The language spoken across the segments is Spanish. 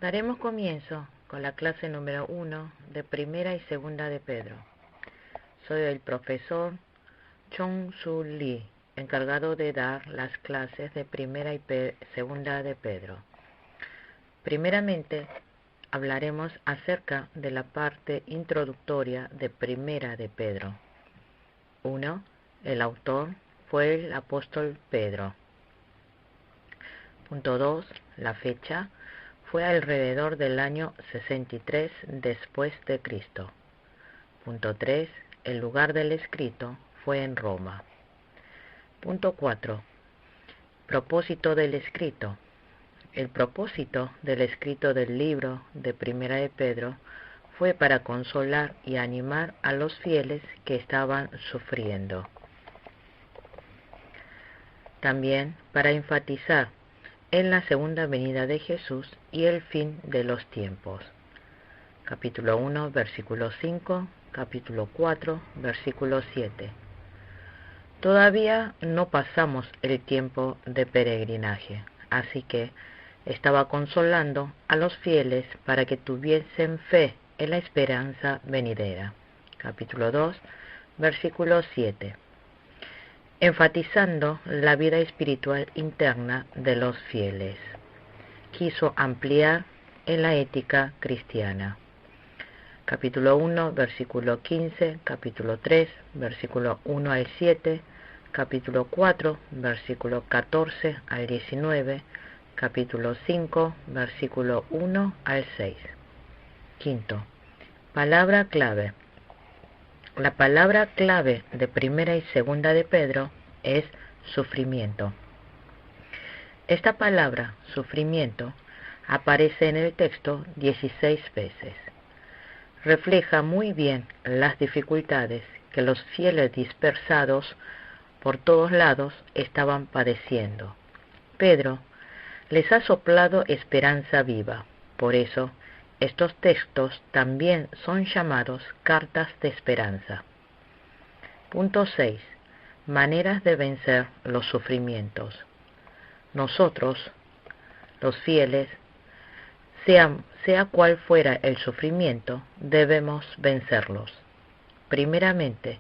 Daremos comienzo con la clase número 1 de Primera y Segunda de Pedro. Soy el profesor Chong-Su Lee, encargado de dar las clases de Primera y Segunda de Pedro. Primeramente, hablaremos acerca de la parte introductoria de Primera de Pedro. 1. El autor fue el apóstol Pedro. Punto 2. La fecha fue alrededor del año 63 después de Cristo. Punto 3. El lugar del escrito fue en Roma. Punto 4. Propósito del escrito. El propósito del escrito del libro de Primera de Pedro fue para consolar y animar a los fieles que estaban sufriendo. También para enfatizar en la segunda venida de Jesús y el fin de los tiempos. Capítulo 1, versículo 5, capítulo 4, versículo 7. Todavía no pasamos el tiempo de peregrinaje, así que estaba consolando a los fieles para que tuviesen fe en la esperanza venidera. Capítulo 2, versículo 7. Enfatizando la vida espiritual interna de los fieles. Quiso ampliar en la ética cristiana. Capítulo 1, versículo 15, capítulo 3, versículo 1 al 7, capítulo 4, versículo 14 al 19, capítulo 5, versículo 1 al 6. Quinto, palabra clave. La palabra clave de Primera y Segunda de Pedro es sufrimiento. Esta palabra, sufrimiento, aparece en el texto 16 veces. Refleja muy bien las dificultades que los fieles dispersados por todos lados estaban padeciendo. Pedro les ha soplado esperanza viva, por eso estos textos también son llamados cartas de esperanza. Punto 6. Maneras de vencer los sufrimientos. Nosotros, los fieles, sea cual fuera el sufrimiento, debemos vencerlos. Primeramente,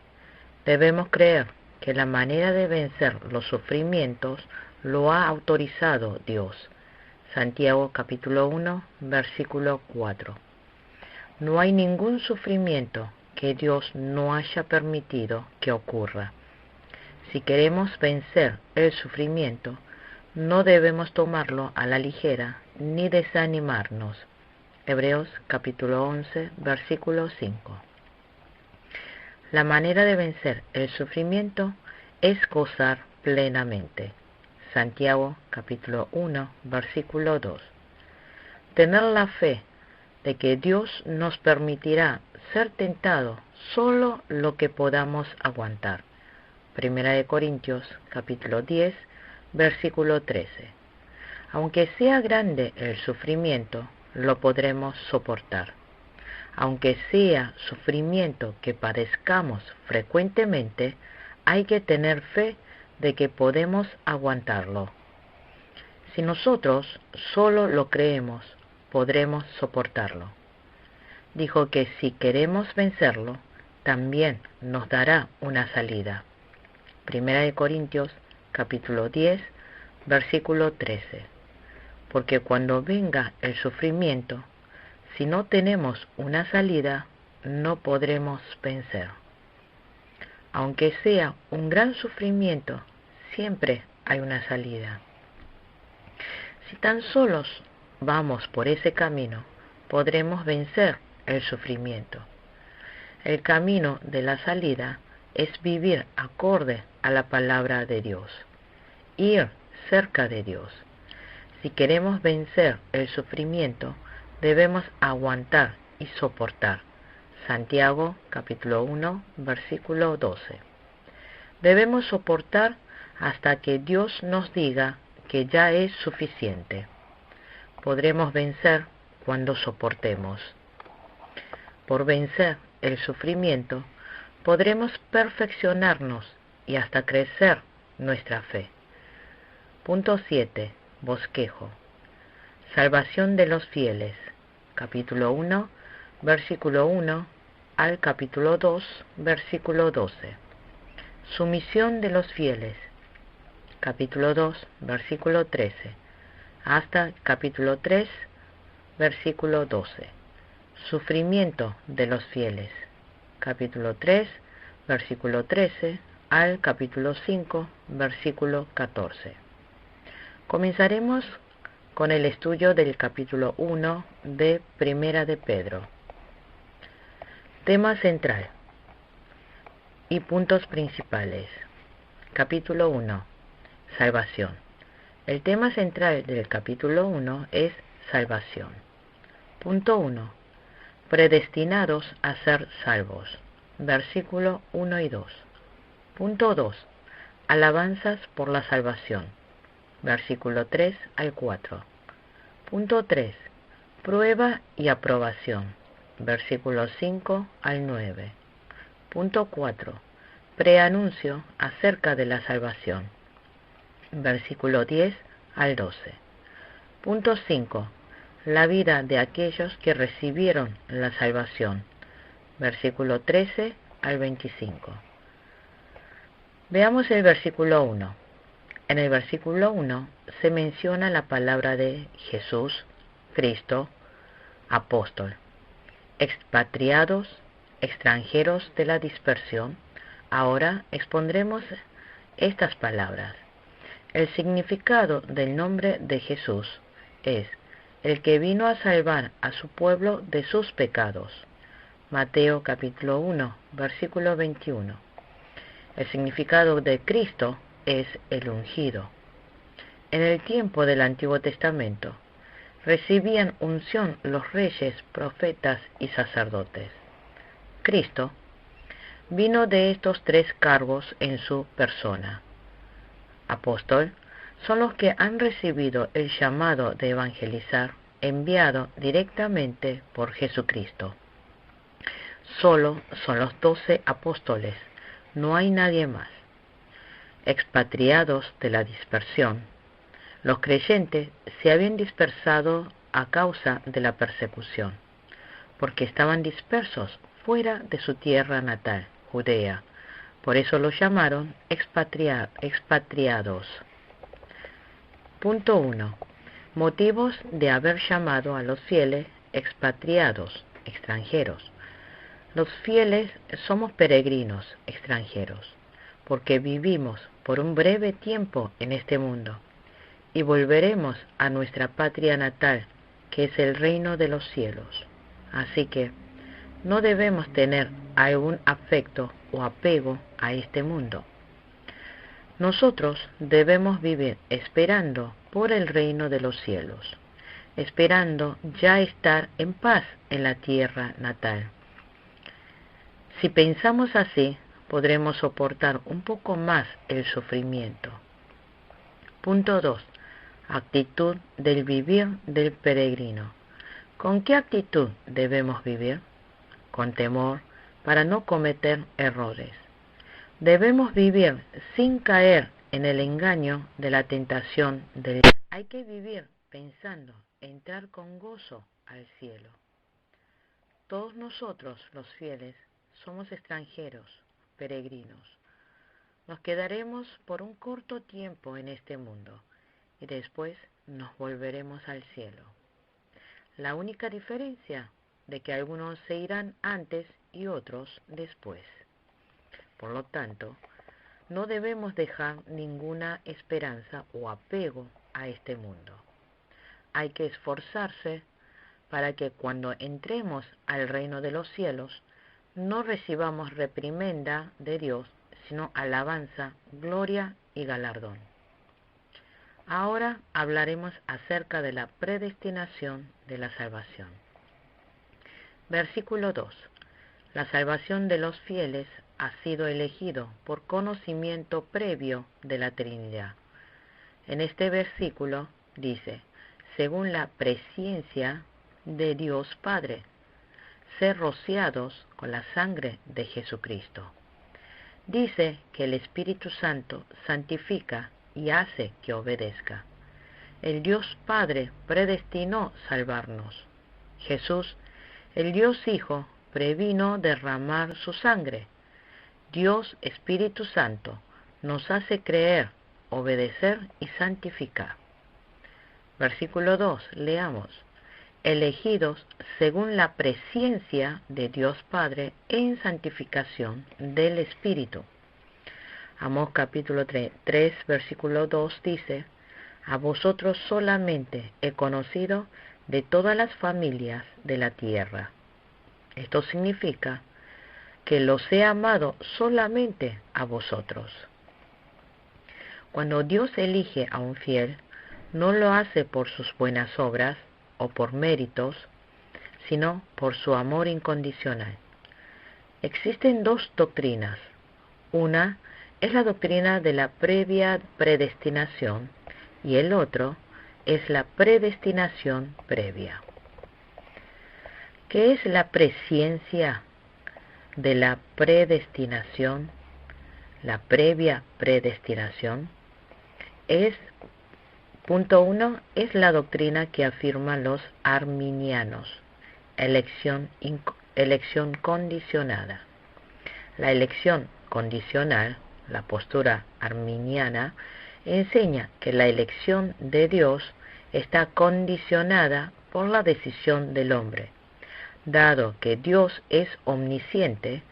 debemos creer que la manera de vencer los sufrimientos lo ha autorizado Dios. Santiago capítulo 1, versículo 4. No hay ningún sufrimiento que Dios no haya permitido que ocurra. Si queremos vencer el sufrimiento, no debemos tomarlo a la ligera ni desanimarnos. Hebreos capítulo 11, versículo 5. La manera de vencer el sufrimiento es gozar plenamente. Santiago capítulo 1, versículo 2. Tener la fe de que Dios nos permitirá ser tentados solo lo que podamos aguantar. Primera de Corintios capítulo 10, versículo 13. Aunque sea grande el sufrimiento, lo podremos soportar. Aunque sea sufrimiento que padezcamos frecuentemente, hay que tener fe de que podemos aguantarlo. Si nosotros solo lo creemos, podremos soportarlo. Dijo que si queremos vencerlo, también nos dará una salida. Primera de Corintios, capítulo 10, versículo 13. Porque cuando venga el sufrimiento, si no tenemos una salida, no podremos vencer. Aunque sea un gran sufrimiento, siempre hay una salida. Si tan solos vamos por ese camino, podremos vencer el sufrimiento. El camino de la salida es vivir acorde a la palabra de Dios, ir cerca de Dios. Si queremos vencer el sufrimiento, debemos aguantar y soportar. Santiago capítulo 1, versículo 12. Debemos soportar hasta que Dios nos diga que ya es suficiente. Podremos vencer cuando soportemos. Por vencer el sufrimiento, podremos perfeccionarnos y hasta crecer nuestra fe. Punto 7. Bosquejo. Salvación de los fieles, capítulo 1, versículo 1 al capítulo 2, versículo 12. Sumisión de los fieles, capítulo 2, versículo 13, hasta capítulo 3, versículo 12. Sufrimiento de los fieles, capítulo 3, versículo 13 al capítulo 5, versículo 14. Comenzaremos con el estudio del capítulo 1 de Primera de Pedro. Tema central y puntos principales. Capítulo 1. Salvación. El tema central del capítulo 1 es salvación. Punto 1. Predestinados a ser salvos. Versículo 1 y 2. Punto 2. Alabanzas por la salvación. Versículo 3 al 4. Punto 3. Prueba y aprobación. Versículo 5 al 9. Punto 4. Preanuncio acerca de la salvación. Versículo 10 al 12. Punto 5. La vida de aquellos que recibieron la salvación. Versículo 13 al 25. Veamos el versículo 1. En el versículo 1 se menciona la palabra de Jesús, Cristo, apóstol, expatriados, extranjeros de la dispersión. Ahora expondremos estas palabras. El significado del nombre de Jesús es el que vino a salvar a su pueblo de sus pecados. Mateo capítulo 1, versículo 21. El significado de Cristo es el ungido. En el tiempo del Antiguo Testamento, recibían unción los reyes, profetas y sacerdotes. Cristo vino de estos tres cargos en su persona. Apóstol son los que han recibido el llamado de evangelizar enviado directamente por Jesucristo. Solo son los 12 apóstoles, no hay nadie más. Expatriados de la dispersión. Los creyentes se habían dispersado a causa de la persecución, porque estaban dispersos fuera de su tierra natal, Judea. Por eso los llamaron expatriados. Punto 1. Motivos de haber llamado a los fieles expatriados, extranjeros. Los fieles somos peregrinos, extranjeros, porque vivimos por un breve tiempo en este mundo y volveremos a nuestra patria natal, que es el reino de los cielos. Así que no debemos tener algún afecto o apego a este mundo. Nosotros debemos vivir esperando por el reino de los cielos, esperando ya estar en paz en la tierra natal. Si pensamos así, podremos soportar un poco más el sufrimiento. Punto 2. Actitud del vivir del peregrino. ¿Con qué actitud debemos vivir? Con temor, para no cometer errores. Debemos vivir sin caer en el engaño de la tentación del... Hay que vivir pensando entrar con gozo al cielo. Todos nosotros, los fieles, somos extranjeros, peregrinos. Nos quedaremos por un corto tiempo en este mundo y después nos volveremos al cielo. La única diferencia de que algunos se irán antes y otros después. Por lo tanto, no debemos dejar ninguna esperanza o apego a este mundo. Hay que esforzarse para que cuando entremos al reino de los cielos no recibamos reprimenda de Dios, sino alabanza, gloria y galardón. Ahora hablaremos acerca de la predestinación de la salvación. Versículo 2. La salvación de los fieles ha sido elegido por conocimiento previo de la Trinidad. En este versículo dice, según la presciencia de Dios Padre, ser rociados con la sangre de Jesucristo. Dice que el Espíritu Santo santifica y hace que obedezca. el Dios Padre predestinó salvarnos. Jesús, el Dios Hijo, previno derramar su sangre. Dios Espíritu Santo nos hace creer, obedecer y santificar. Versículo 2, leamos. Elegidos según la presciencia de Dios Padre en santificación del Espíritu. Amós capítulo 3, versículo 2 dice, a vosotros solamente he conocido de todas las familias de la tierra. Esto significa que los he amado solamente a vosotros. Cuando Dios elige a un fiel, no lo hace por sus buenas obras o por méritos, sino por su amor incondicional. Existen dos doctrinas. Una es la doctrina de la previa predestinación y el otro es la predestinación previa. ¿Qué es la presciencia de la predestinación? La previa predestinación es, punto 1, es la doctrina que afirman los arminianos, elección condicionada. La elección condicional, la postura arminiana, enseña que la elección de Dios está condicionada por la decisión del hombre. Dado que Dios es omnisciente,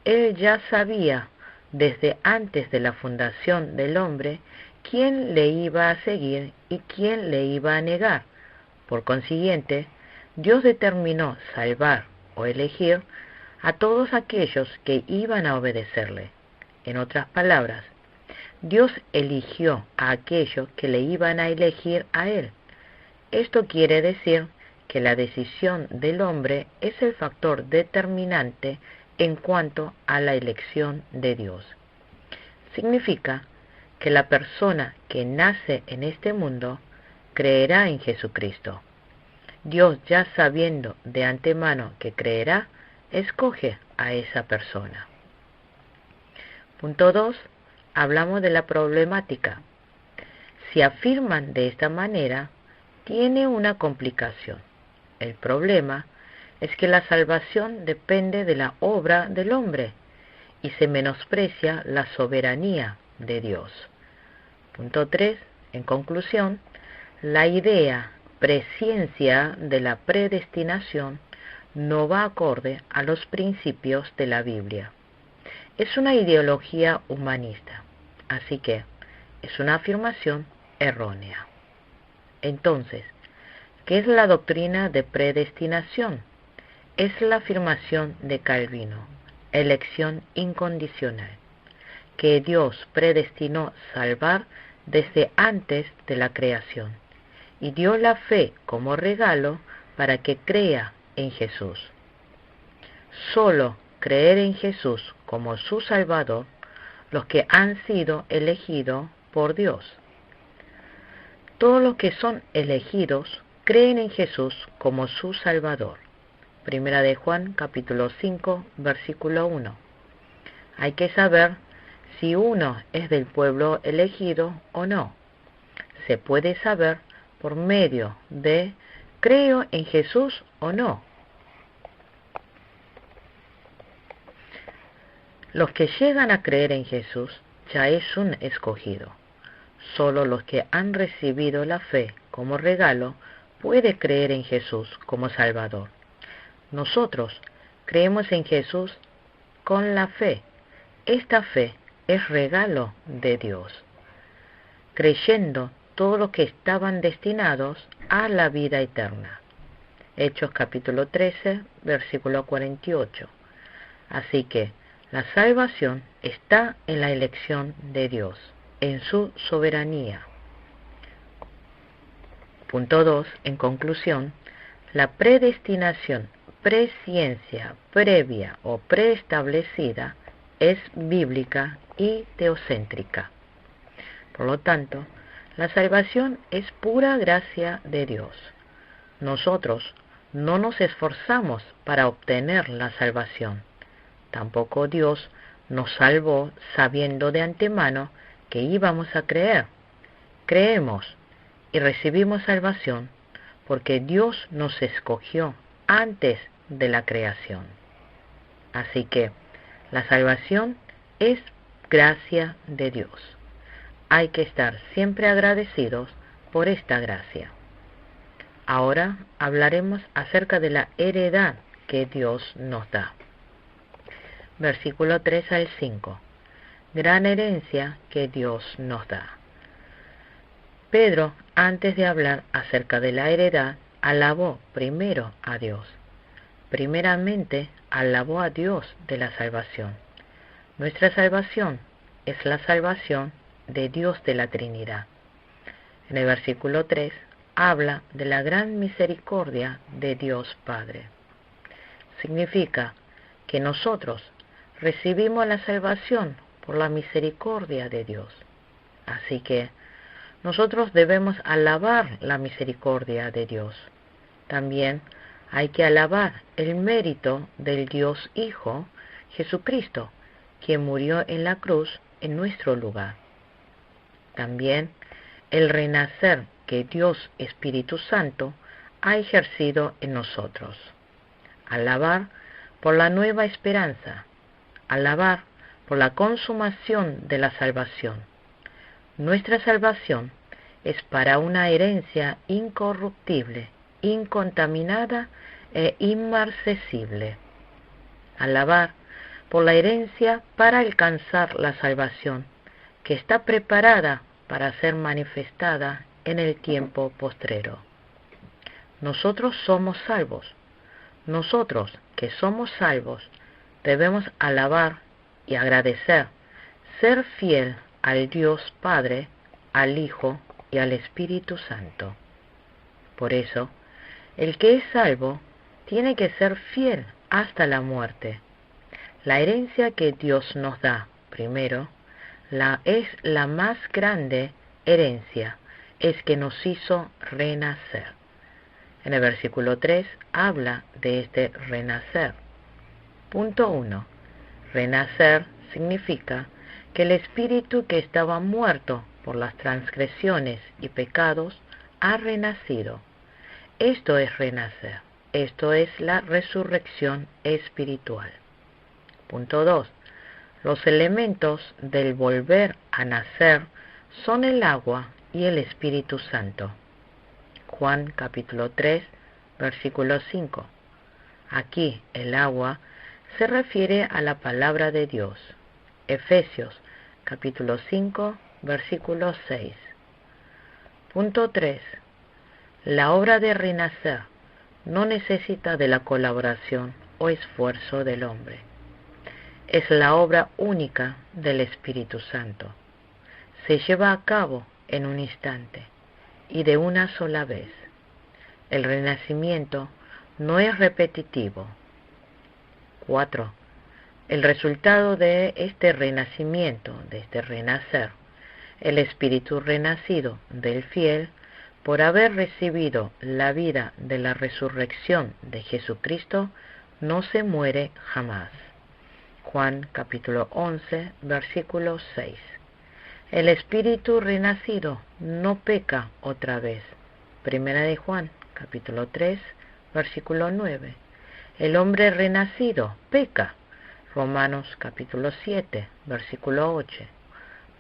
Él ya sabía desde antes de la fundación del hombre quién le iba a seguir y quién le iba a negar. Por consiguiente, Dios determinó salvar o elegir a todos aquellos que iban a obedecerle. En otras palabras, Dios eligió a aquellos que le iban a elegir a Él. Esto quiere decir que la decisión del hombre es el factor determinante en cuanto a la elección de Dios. Significa que la persona que nace en este mundo creerá en Jesucristo. Dios, ya sabiendo de antemano que creerá, escoge a esa persona. Punto 2. Hablamos de la problemática. Si afirman de esta manera, tiene una complicación. El problema es que la salvación depende de la obra del hombre y se menosprecia la soberanía de Dios. Punto 3. En conclusión, la idea presciencia de la predestinación no va acorde a los principios de la Biblia. Es una ideología humanista, así que es una afirmación errónea. Entonces, ¿qué es la doctrina de predestinación? Es la afirmación de Calvino, elección incondicional, que Dios predestinó salvar desde antes de la creación y dio la fe como regalo para que crea en Jesús. Solo creer en Jesús como su Salvador los que han sido elegidos por Dios. Todos los que son elegidos creen en Jesús como su Salvador. Primera de Juan, capítulo 5, versículo 1. Hay que saber si uno es del pueblo elegido o no. Se puede saber por medio de ¿creo en Jesús o no? Los que llegan a creer en Jesús ya es un escogido. Solo los que han recibido la fe como regalo pueden creer en Jesús como Salvador. Nosotros creemos en Jesús con la fe. Esta fe es regalo de Dios. Creyendo todos los que estaban destinados a la vida eterna. Hechos capítulo 13, versículo 48. Así que la salvación está en la elección de Dios, en su soberanía. Punto 2. En conclusión, la predestinación, presciencia previa o preestablecida es bíblica y teocéntrica. Por lo tanto, la salvación es pura gracia de Dios. Nosotros no nos esforzamos para obtener la salvación. Tampoco Dios nos salvó sabiendo de antemano que íbamos a creer. Creemos y recibimos salvación porque Dios nos escogió antes de la creación. Así que la salvación es gracia de Dios. Hay que estar siempre agradecidos por esta gracia. Ahora hablaremos acerca de la heredad que Dios nos da. Versículo 3 al 5. Gran herencia que Dios nos da. Pedro, antes de hablar acerca de la heredad, alabó primero a Dios. Primeramente, alabó a Dios de la salvación. Nuestra salvación es la salvación de Dios de la Trinidad. En el versículo 3 habla de la gran misericordia de Dios Padre. Significa que nosotros recibimos la salvación por la misericordia de Dios. Así que nosotros debemos alabar la misericordia de Dios. También hay que alabar el mérito del Dios Hijo, Jesucristo, quien murió en la cruz en nuestro lugar. También el renacer que Dios Espíritu Santo ha ejercido en nosotros. Alabar por la nueva esperanza. Alabar por la consumación de la salvación. Nuestra salvación es para una herencia incorruptible, incontaminada e inmarcesible. Alabar por la herencia para alcanzar la salvación, que está preparada para ser manifestada en el tiempo postrero. Nosotros somos salvos. Nosotros que somos salvos debemos alabar y agradecer, ser fiel al Dios Padre, al Hijo y al Espíritu Santo. Por eso, el que es salvo tiene que ser fiel hasta la muerte. La herencia que Dios nos da, primero, es la más grande herencia, es que nos hizo renacer. En el versículo 3 habla de este renacer. Punto 1. Renacer significa que el espíritu que estaba muerto por las transgresiones y pecados ha renacido. Esto es renacer. Esto es la resurrección espiritual. Punto 2. Los elementos del volver a nacer son el agua y el Espíritu Santo. Juan capítulo 3, versículo 5. Aquí el agua se refiere a la palabra de Dios. Efesios capítulo 5, versículo 6. Punto 3. La obra de renacer no necesita de la colaboración o esfuerzo del hombre. Es la obra única del Espíritu Santo. Se lleva a cabo en un instante y de una sola vez. El renacimiento no es repetitivo. 4. El resultado de este renacimiento, de este renacer, el espíritu renacido del fiel, por haber recibido la vida de la resurrección de Jesucristo, no se muere jamás. Juan capítulo 11, versículo 6. El espíritu renacido no peca otra vez. Primera de Juan capítulo 3, versículo 9. El hombre renacido peca. Romanos capítulo 7, versículo 8.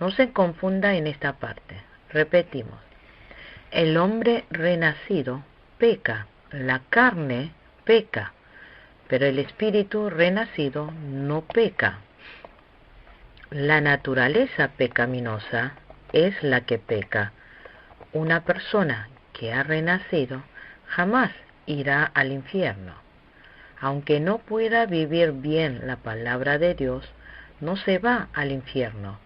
No se confunda en esta parte. Repetimos. El hombre renacido peca. La carne peca. Pero el espíritu renacido no peca. La naturaleza pecaminosa es la que peca. Una persona que ha renacido jamás irá al infierno. Aunque no pueda vivir bien la palabra de Dios, no se va al infierno.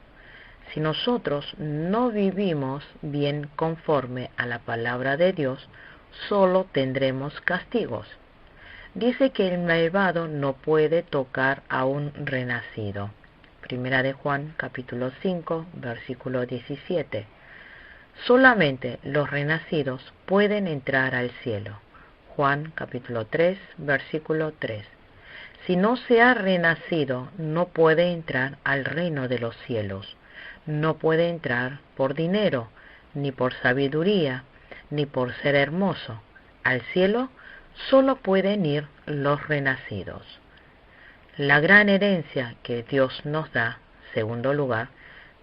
Si nosotros no vivimos bien conforme a la palabra de Dios, solo tendremos castigos. Dice que el malvado no puede tocar a un renacido. Primera de Juan, capítulo 5, versículo 17. Solamente los renacidos pueden entrar al cielo. Juan, capítulo 3, versículo 3. Si no se ha renacido, no puede entrar al reino de los cielos. No puede entrar por dinero, ni por sabiduría, ni por ser hermoso. Al cielo solo pueden ir los renacidos. La gran herencia que Dios nos da, segundo lugar,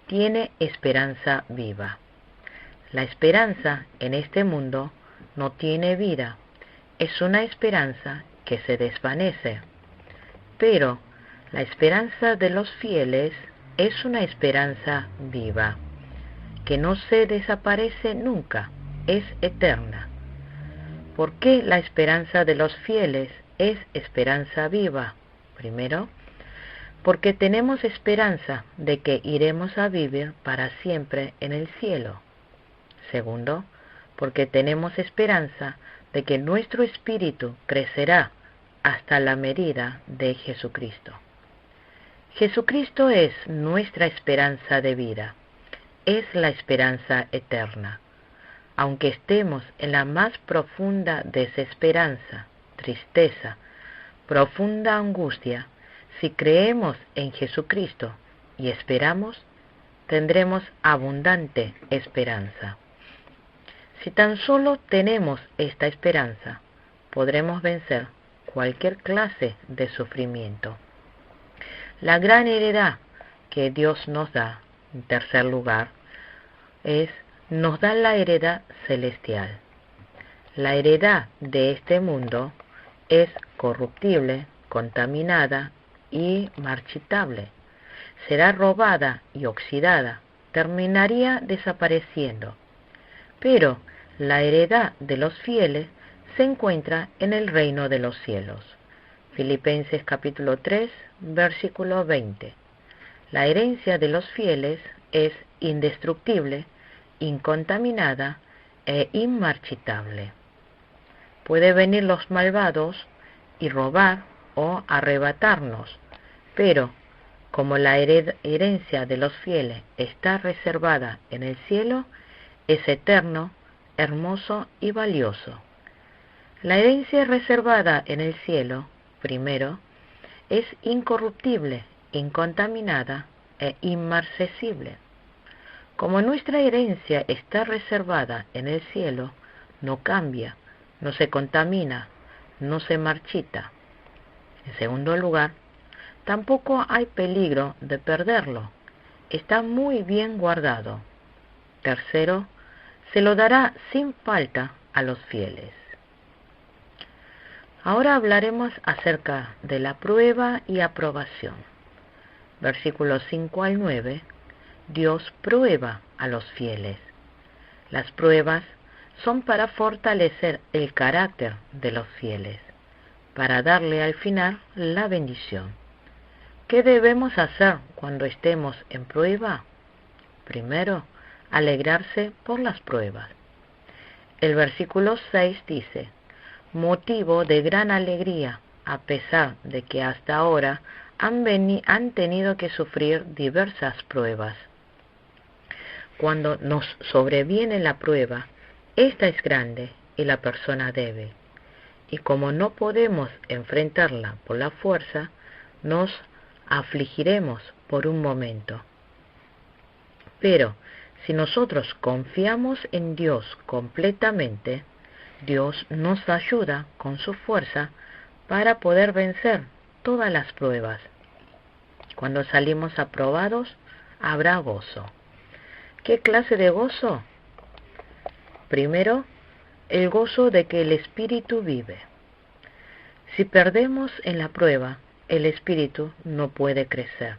tiene esperanza viva. La esperanza en este mundo no tiene vida, es una esperanza que se desvanece. Pero la esperanza de los fieles es una esperanza viva, que no se desaparece nunca, es eterna. ¿Por qué la esperanza de los fieles es esperanza viva? Primero, porque tenemos esperanza de que iremos a vivir para siempre en el cielo. Segundo, porque tenemos esperanza de que nuestro espíritu crecerá hasta la medida de Jesucristo. Jesucristo es nuestra esperanza de vida, es la esperanza eterna. Aunque estemos en la más profunda desesperanza, tristeza, profunda angustia, si creemos en Jesucristo y esperamos, tendremos abundante esperanza. Si tan solo tenemos esta esperanza, podremos vencer cualquier clase de sufrimiento. La gran heredad que Dios nos da, en tercer lugar, nos da la heredad celestial. La heredad de este mundo es corruptible, contaminada y marchitable. Será robada y oxidada, terminaría desapareciendo. Pero la heredad de los fieles se encuentra en el reino de los cielos. Filipenses capítulo 3, versículo 20. La herencia de los fieles es indestructible, incontaminada e inmarchitable. Puede venir los malvados y robar o arrebatarnos, pero como la herencia de los fieles está reservada en el cielo, es eterno, hermoso y valioso. La herencia reservada en el cielo, primero, es incorruptible, incontaminada e inmarcesible. Como nuestra herencia está reservada en el cielo, no cambia, no se contamina, no se marchita. En segundo lugar, tampoco hay peligro de perderlo, está muy bien guardado. Tercero, se lo dará sin falta a los fieles. Ahora hablaremos acerca de la prueba y aprobación. Versículos 5 al 9, Dios prueba a los fieles. Las pruebas son para fortalecer el carácter de los fieles, para darle al final la bendición. ¿Qué debemos hacer cuando estemos en prueba? Primero, alegrarse por las pruebas. El versículo 6 dice, motivo de gran alegría, a pesar de que hasta ahora han tenido que sufrir diversas pruebas. Cuando nos sobreviene la prueba, esta es grande y la persona débil, y como no podemos enfrentarla por la fuerza, nos afligiremos por un momento. Pero si nosotros confiamos en Dios completamente, Dios nos ayuda con su fuerza para poder vencer todas las pruebas. Cuando salimos aprobados, habrá gozo. ¿Qué clase de gozo? Primero, el gozo de que el Espíritu vive. Si perdemos en la prueba, el Espíritu no puede crecer.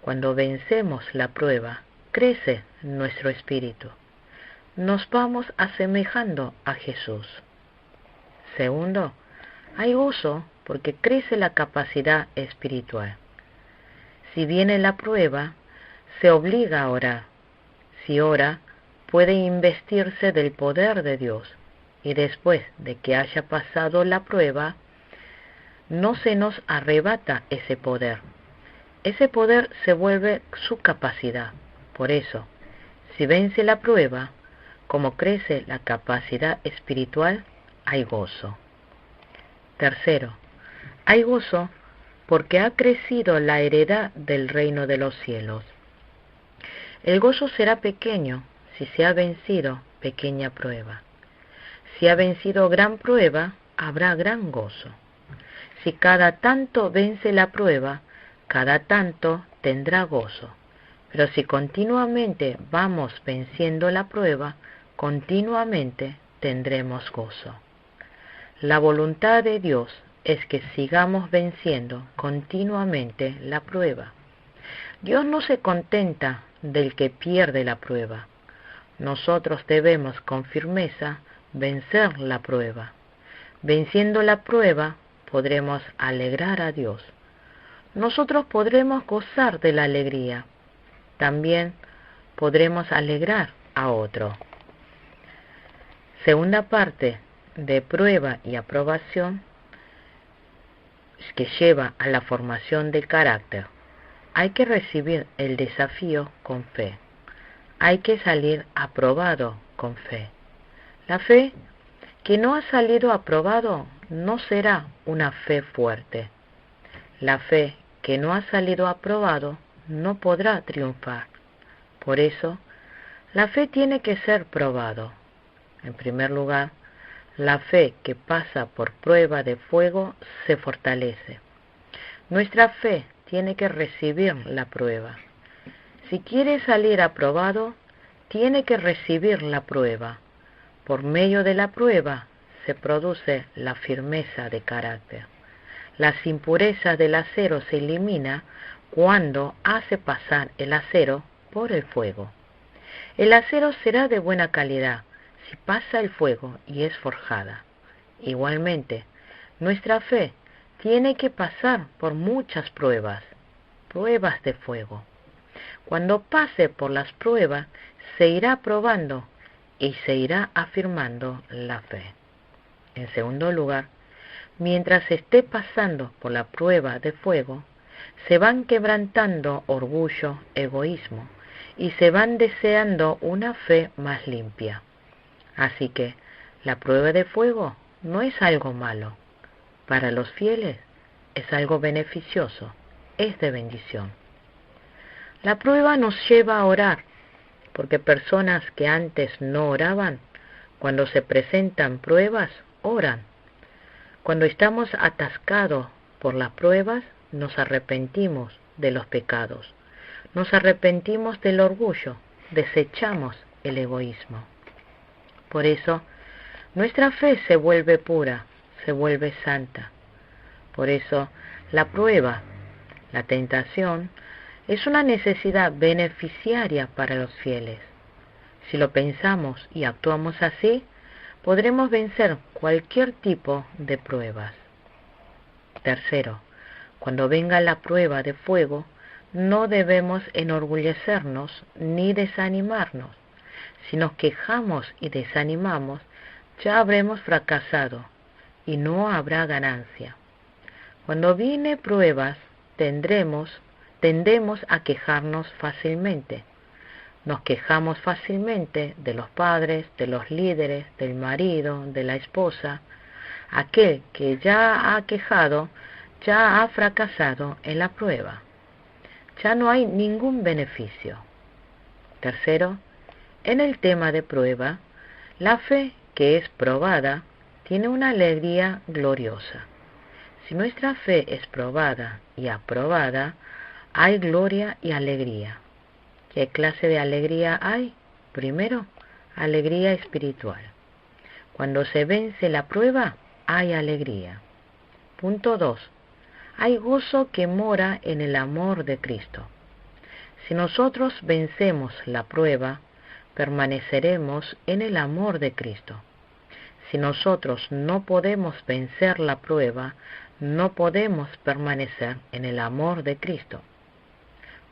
Cuando vencemos la prueba, crece nuestro Espíritu. Nos vamos asemejando a Jesús. Segundo, hay gozo porque crece la capacidad espiritual. Si viene la prueba, se obliga a orar. Si ora, puede investirse del poder de Dios, y después de que haya pasado la prueba, no se nos arrebata ese poder. Ese poder se vuelve su capacidad. Por eso, si vence la prueba, como crece la capacidad espiritual, hay gozo. Tercero, hay gozo porque ha crecido la heredad del reino de los cielos. El gozo será pequeño si se ha vencido pequeña prueba. Si ha vencido gran prueba, habrá gran gozo. Si cada tanto vence la prueba, cada tanto tendrá gozo. Pero si continuamente vamos venciendo la prueba, continuamente tendremos gozo. La voluntad de Dios es que sigamos venciendo continuamente la prueba. Dios no se contenta del que pierde la prueba. Nosotros debemos con firmeza vencer la prueba. Venciendo la prueba, podremos alegrar a Dios. Nosotros podremos gozar de la alegría. También podremos alegrar a otro. Segunda parte de prueba y aprobación que lleva a la formación del carácter. Hay que recibir el desafío con fe. Hay que salir aprobado con fe. La fe que no ha salido aprobado no será una fe fuerte. La fe que no ha salido aprobado no podrá triunfar. Por eso, la fe tiene que ser probado. En primer lugar, la fe que pasa por prueba de fuego se fortalece. Nuestra fe tiene que recibir la prueba. Si quiere salir aprobado, tiene que recibir la prueba. Por medio de la prueba se produce la firmeza de carácter. Las impurezas del acero se elimina cuando hace pasar el acero por el fuego. El acero será de buena calidad si pasa el fuego y es forjada. Igualmente, nuestra fe tiene que pasar por muchas pruebas de fuego. Cuando pase por las pruebas, se irá probando y se irá afirmando la fe. En segundo lugar, mientras esté pasando por la prueba de fuego, se van quebrantando orgullo, egoísmo, y se van deseando una fe más limpia. Así que la prueba de fuego no es algo malo. Para los fieles es algo beneficioso, es de bendición. La prueba nos lleva a orar, porque personas que antes no oraban, cuando se presentan pruebas, oran. Cuando estamos atascados por las pruebas, nos arrepentimos de los pecados, nos arrepentimos del orgullo, desechamos el egoísmo. Por eso, nuestra fe se vuelve pura, se vuelve santa. Por eso, la prueba, la tentación, es una necesidad beneficiaria para los fieles. Si lo pensamos y actuamos así, podremos vencer cualquier tipo de pruebas. Tercero, cuando venga la prueba de fuego, no debemos enorgullecernos ni desanimarnos. Si nos quejamos y desanimamos, ya habremos fracasado y no habrá ganancia. Cuando vienen pruebas, tendemos a quejarnos fácilmente. Nos quejamos fácilmente de los padres, de los líderes, del marido, de la esposa. Aquel que ya ha quejado, ya ha fracasado en la prueba. Ya no hay ningún beneficio. Tercero, en el tema de prueba, la fe que es probada tiene una alegría gloriosa. Si nuestra fe es probada y aprobada, hay gloria y alegría. ¿Qué clase de alegría hay? Primero, alegría espiritual. Cuando se vence la prueba, hay alegría. Punto 2. Hay gozo que mora en el amor de Cristo. Si nosotros vencemos la prueba, permaneceremos en el amor de Cristo. Si nosotros no podemos vencer la prueba, no podemos permanecer en el amor de Cristo.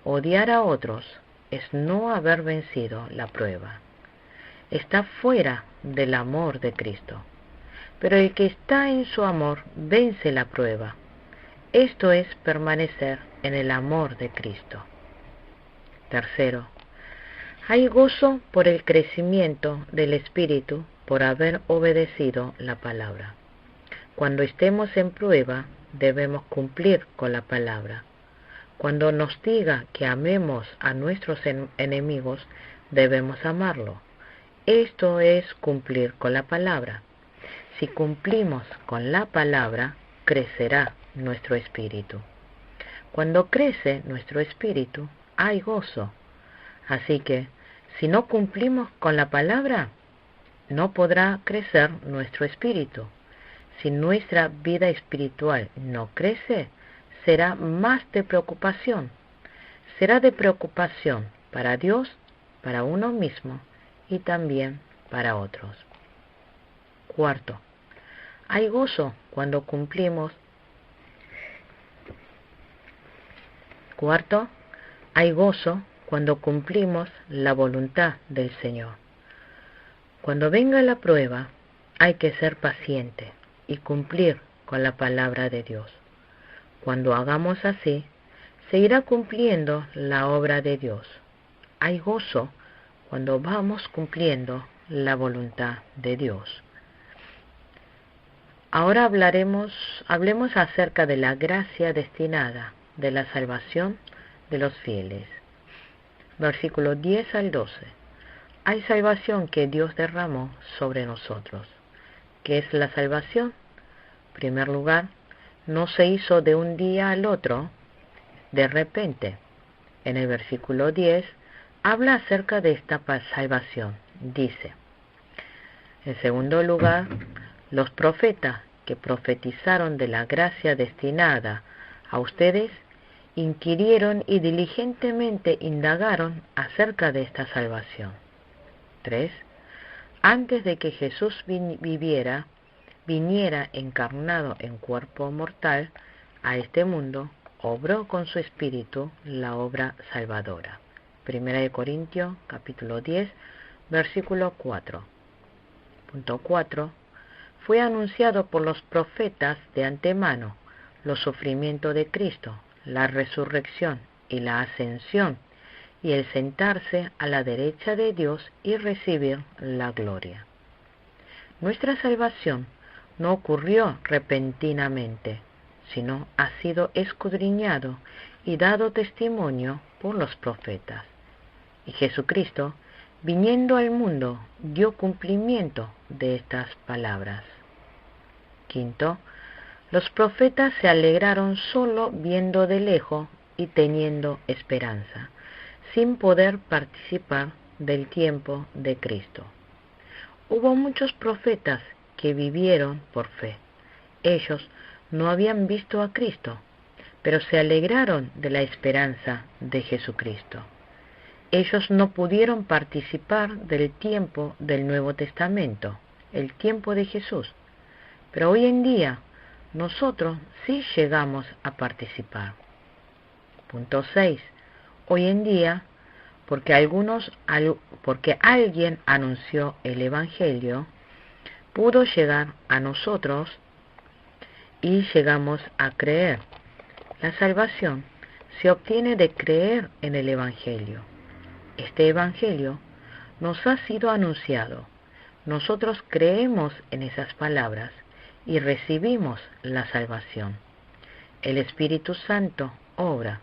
Odiar a otros es no haber vencido la prueba. Está fuera del amor de Cristo. Pero el que está en su amor vence la prueba. Esto es permanecer en el amor de Cristo. Tercero, hay gozo por el crecimiento del Espíritu por haber obedecido la palabra. Cuando estemos en prueba, debemos cumplir con la palabra. Cuando nos diga que amemos a nuestros enemigos, debemos amarlo. Esto es cumplir con la palabra. Si cumplimos con la palabra, crecerá nuestro espíritu. Cuando crece nuestro espíritu, hay gozo. Así que, si no cumplimos con la palabra, no podrá crecer nuestro espíritu. Si nuestra vida espiritual no crece, será más de preocupación. Será de preocupación para Dios, para uno mismo y también para otros. Cuarto, hay gozo cuando cumplimos. Cuarto, hay gozo cuando cumplimos la voluntad del Señor. Cuando venga la prueba, hay que ser paciente y cumplir con la palabra de Dios. Cuando hagamos así, se irá cumpliendo la obra de Dios. Hay gozo cuando vamos cumpliendo la voluntad de Dios. Ahora hablemos acerca de la gracia destinada de la salvación de los fieles. Versículos 10 al 12. Hay salvación que Dios derramó sobre nosotros. ¿Qué es la salvación? En primer lugar, no se hizo de un día al otro, de repente. En el versículo 10 habla acerca de esta salvación. Dice, en segundo lugar, los profetas que profetizaron de la gracia destinada a ustedes inquirieron y diligentemente indagaron acerca de esta salvación. 3. Antes de que Jesús viniera encarnado en cuerpo mortal a este mundo, obró con su espíritu la obra salvadora. 1 Corintios capítulo 10, versículo 4. Punto 4. Fue anunciado por los profetas de antemano los sufrimientos de Cristo, la resurrección y la ascensión, y el sentarse a la derecha de Dios y recibir la gloria. Nuestra salvación no ocurrió repentinamente, sino ha sido escudriñado y dado testimonio por los profetas. Y Jesucristo, viniendo al mundo, dio cumplimiento de estas palabras. Quinto, los profetas se alegraron solo viendo de lejos y teniendo esperanza, sin poder participar del tiempo de Cristo. Hubo muchos profetas que vivieron por fe. Ellos no habían visto a Cristo, pero se alegraron de la esperanza de Jesucristo. Ellos no pudieron participar del tiempo del Nuevo Testamento, el tiempo de Jesús, pero hoy en día nosotros sí llegamos a participar. Punto 6. Hoy en día, porque alguien anunció el Evangelio, pudo llegar a nosotros y llegamos a creer. La salvación se obtiene de creer en el Evangelio. Este Evangelio nos ha sido anunciado. Nosotros creemos en esas palabras y recibimos la salvación. El Espíritu Santo obra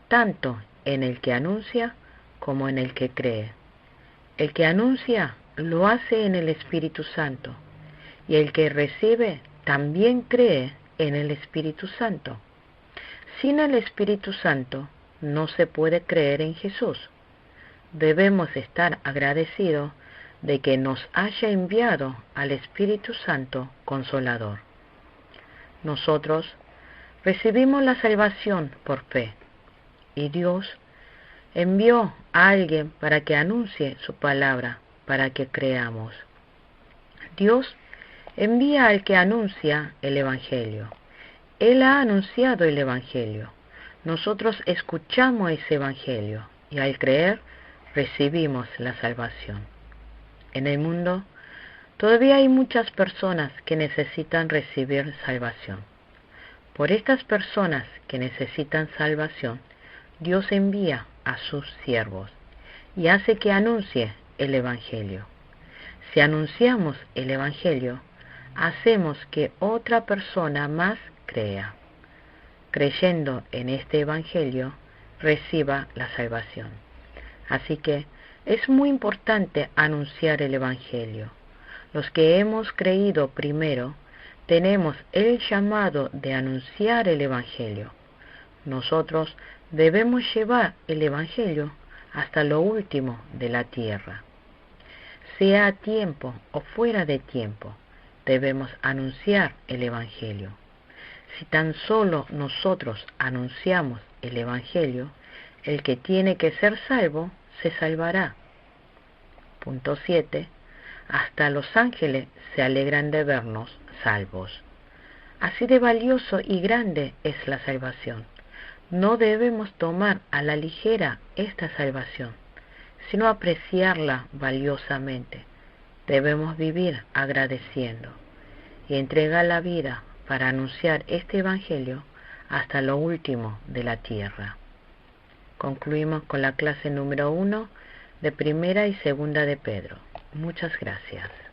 tanto en el que anuncia como en el que cree. El que anuncia lo hace en el Espíritu Santo, y el que recibe también cree en el Espíritu Santo. Sin el Espíritu Santo no se puede creer en Jesús. Debemos estar agradecidos de que nos haya enviado al Espíritu Santo Consolador. Nosotros recibimos la salvación por fe, y Dios envió a alguien para que anuncie su palabra, para que creamos. Dios envía al que anuncia el Evangelio. Él ha anunciado el Evangelio. Nosotros escuchamos ese Evangelio y al creer recibimos la salvación. En el mundo todavía hay muchas personas que necesitan recibir salvación. Por estas personas que necesitan salvación, Dios envía a sus siervos y hace que anuncie el Evangelio. Si anunciamos el Evangelio, hacemos que otra persona más crea. Creyendo en este Evangelio, reciba la salvación. Así que es muy importante anunciar el Evangelio. Los que hemos creído primero, tenemos el llamado de anunciar el Evangelio. Nosotros debemos llevar el Evangelio hasta lo último de la tierra. Sea a tiempo o fuera de tiempo, debemos anunciar el Evangelio. Si tan solo nosotros anunciamos el Evangelio, el que tiene que ser salvo se salvará. Punto 7. Hasta los ángeles se alegran de vernos salvos. Así de valioso y grande es la salvación. No debemos tomar a la ligera esta salvación, sino apreciarla valiosamente. Debemos vivir agradeciendo y entregar la vida para anunciar este Evangelio hasta lo último de la tierra. Concluimos con la clase número 1 de Primera y Segunda de Pedro. Muchas gracias.